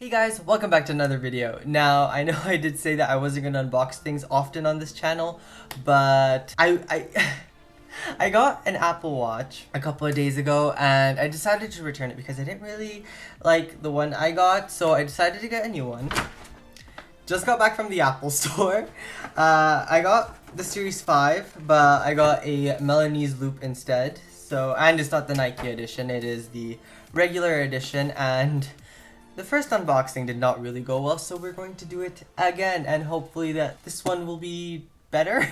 Hey guys, welcome back to another video. Now, I know I did say that I wasn't gonna unbox things often on this channel, but I I got an Apple Watch a couple of days ago and I decided to return it because I didn't really like the one I got, so I decided to get a new one. Just got back from the Apple store. I got the Series 5, but I got a Milanese Loop instead. So, and it's not the Nike edition, it is the regular edition, and the first unboxing did not really go well, so we're going to do it again, and hopefully that this one will be better.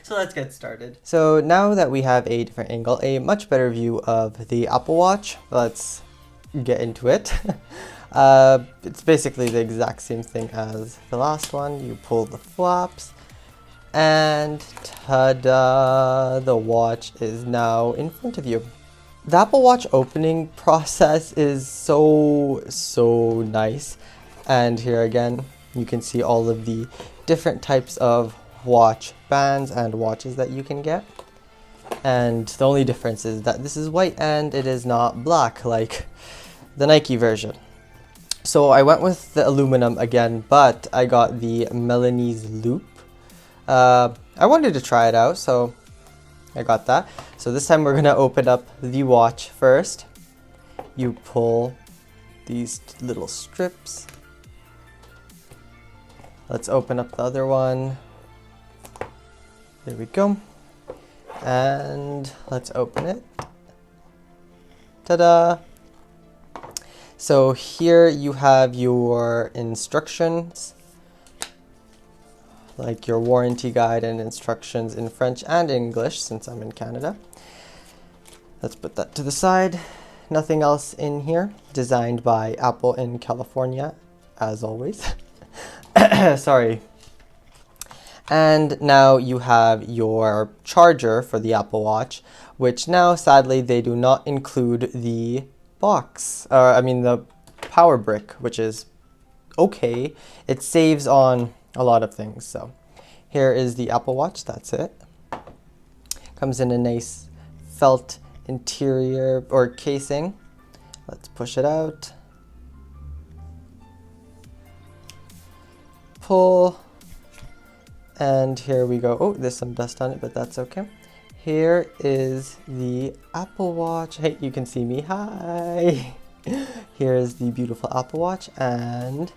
So let's get started. So now that we have a different angle, a much better view of the Apple Watch, let's get into it. It's basically the exact same thing as the last one. You pull the flaps, and ta-da! The watch is now in front of you. The Apple Watch opening process is so nice, and here again you can see all of the different types of watch bands and watches that you can get, and the only difference is that this is white and it is not black like the Nike version. So I went with the aluminum again, but I got the Milanese Loop. I wanted to try it out, so I got that. So this time we're gonna open up the watch first. You pull these little strips. Let's open up the other one. There we go. And let's open it. Ta-da! So here you have your instructions, like your warranty guide and instructions in French and English since I'm in Canada. Let's put that to the side. Nothing else in here. Designed by Apple in California, as always. Sorry. And now you have your charger for the Apple Watch, which now sadly they do not include the box. The power brick, which is okay. It saves on a lot of things. So here is the Apple Watch. That's it. Comes in a nice felt interior or casing. Let's push it out. Pull. And here we go. Oh, there's some dust on it, but that's okay. Here is the Apple Watch. Hey, you can see me. Hi. Here is the beautiful Apple Watch and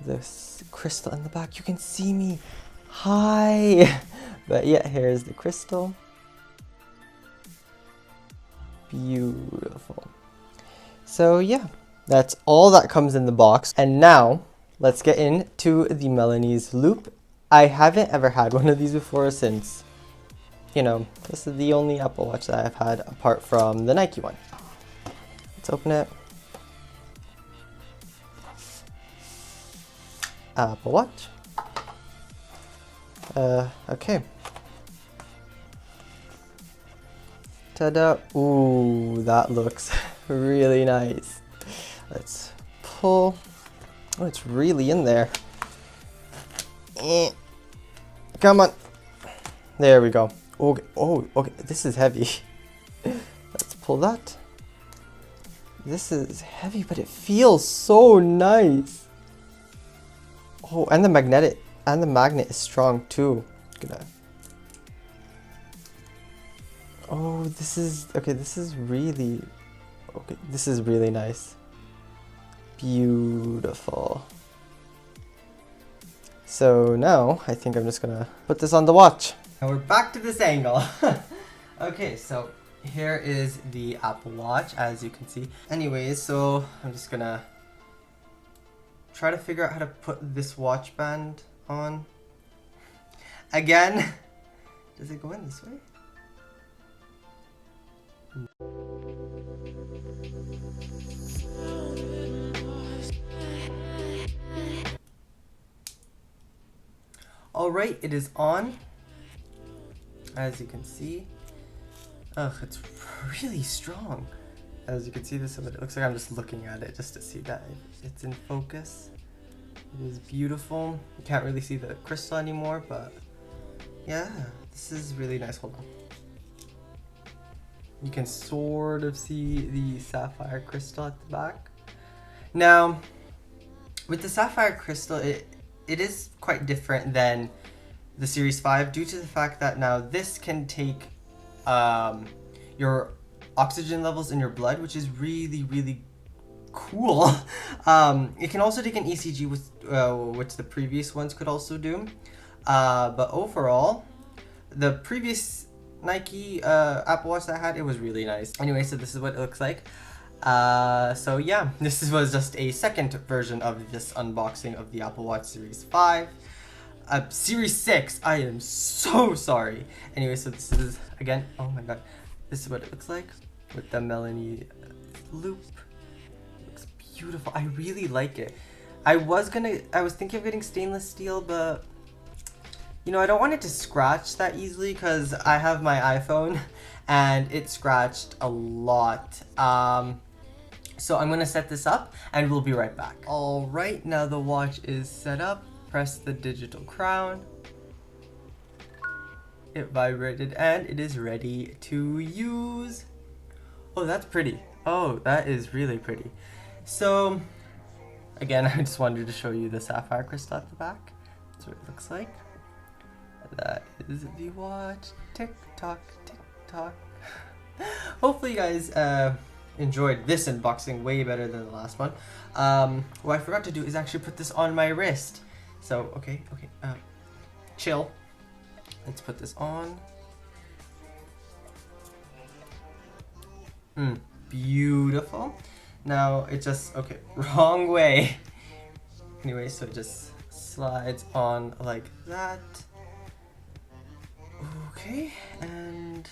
this crystal in the back. You can see me. Hi. But yeah, here's the crystal. Beautiful. So yeah, that's all that comes in the box. And now let's get into the Milanese Loop. I haven't ever had one of these before since, this is the only Apple Watch that I've had apart from the Nike one. Let's open it. Apple Watch. Okay. Ta-da! Ooh, that looks really nice. Let's pull. Oh, it's really in there. Come on. There we go. Okay. Oh, okay. This is heavy. Let's pull that. This is heavy, but it feels so nice. Oh, and the magnet is strong too. Oh, this is okay. This is really okay. This is really nice. Beautiful. So now I think I'm just gonna put this on the watch. And we're back to this angle. Okay, so here is the Apple Watch, as you can see. Anyways, so I'm just gonna try to figure out how to put this watch band on. Again, does it go in this way? Alright, it is on. As you can see. Ugh, it's really strong. As you can see this, it looks like I'm just looking at it just to see that it's in focus. It is beautiful. You can't really see the crystal anymore, but yeah, this is really nice. Hold on. You can sort of see the sapphire crystal at the back. Now, With the sapphire crystal, it is quite different than the Series 5 due to the fact that now this can take your oxygen levels in your blood, which is really, really cool. It can also take an ECG, which the previous ones could also do. But overall, the previous Nike Apple Watch that I had, it was really nice. Anyway, so this is what it looks like. So yeah, this was just a second version of this unboxing of the Apple Watch Series 5. Series 6, I am so sorry. Anyway, so this is, again, oh my god, this is what it looks like with the Melanie loop. It looks beautiful. I really like it. I was thinking of getting stainless steel, but you know, I don't want it to scratch that easily because I have my iPhone and it scratched a lot. So I'm gonna set this up and we'll be right back. All right, now the watch is set up. Press the digital crown. It vibrated and it is ready to use. Oh, that's pretty. Oh, that is really pretty. So, again, I just wanted to show you the sapphire crystal at the back. That's what it looks like. That is the watch. Tick tock, tick tock. Hopefully you guys enjoyed this unboxing way better than the last one. What I forgot to do is actually put this on my wrist. So, okay, chill. Let's put this on. Beautiful. Now it just, okay, wrong way. Anyway, so it just slides on like that. Okay, and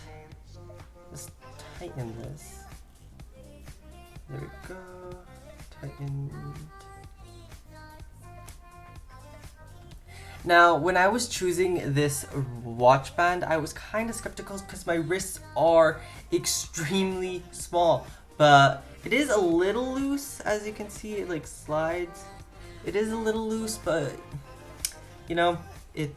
just tighten this. There we go. Tighten. Now, when I was choosing this watch band, I was kind of skeptical because my wrists are extremely small, but it is a little loose. As you can see, it like slides. It is a little loose, but you know, it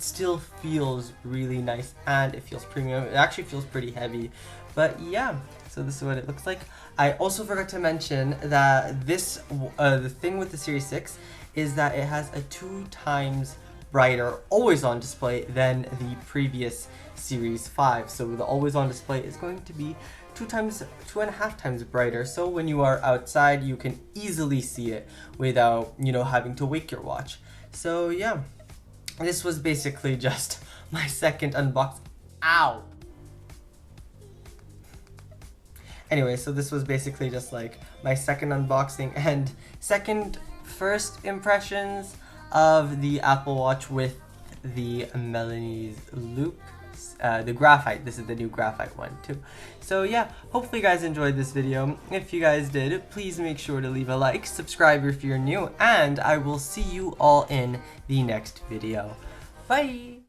still feels really nice and it feels premium. It actually feels pretty heavy, but yeah. So this is what it looks like. I also forgot to mention that this, the thing with the Series 6 is that it has a 2 times brighter always on display than the previous Series 5. So the always on display is going to be 2.5 times brighter. So when you are outside, you can easily see it without, you know, having to wake your watch. So yeah, this was basically just my second unboxing. Ow! Anyway, so this was basically just like my second unboxing and first impressions of the Apple Watch with the Melanie's loop, the graphite. This is the new graphite one too. So yeah, hopefully you guys enjoyed this video. If you guys did, please make sure to leave a like, subscribe if you're new, and I will see you all in the next video. Bye!